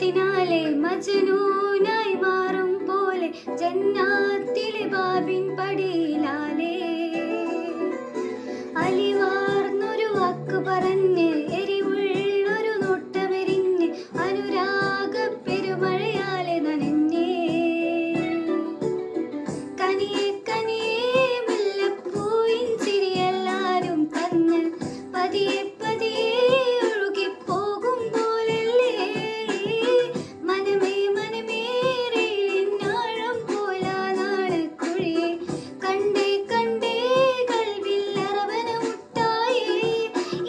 നിലാവതിനാലെ മജ്നൂനായി മാറും പോലെ ജന്നാത്തിലെ ബാബിൻ പടിയിലാലേ അലിവാർന്നൊരു വാക്ക് പറഞ്ഞ് എരിവുള്ളൊരു നോട്ടമെരിഞ്ഞ് അനുരാഗ പെരുമഴയാലെ നനഞ്ഞേ കനിയെ കനിയെ മുല്ലപ്പൂവിൻ ചിരിയെല്ലാരും തന്ന് പതിയെ പതിയെ ഒഴുകിപ്പോകും പോലല്ലേ മനമേ മനമേ റെയിലിനാഴം പോലാ നാളക്കുഴിയെ കണ്ടേ കണ്ടേ കൽവിൽ അറവന മുട്ടായേ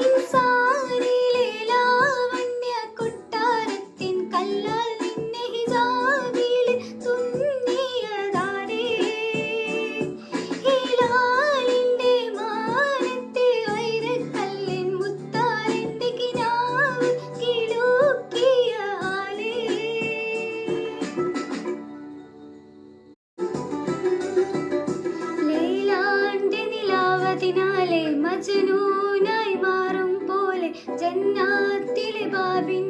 ഇൻസാനിലെ ലാവണ്യ കൊട്ടാരത്തിൻ കല്ലാൽ നിന്നെ ഹിജാബിൽ തുന്നിയതാരേ ഹിലാലിന്റെ മാനത്തെ വൈരക്കല്ലിൻ മുത്താലിന്റെ കിനാവ് കിലുക്കിയ ആലേ ലൈലാന്റെ നിലാവതിനാലെ മജ്നൂനായി മാറും പോലെ ജന്നാത്തിലെ ബാബിൻ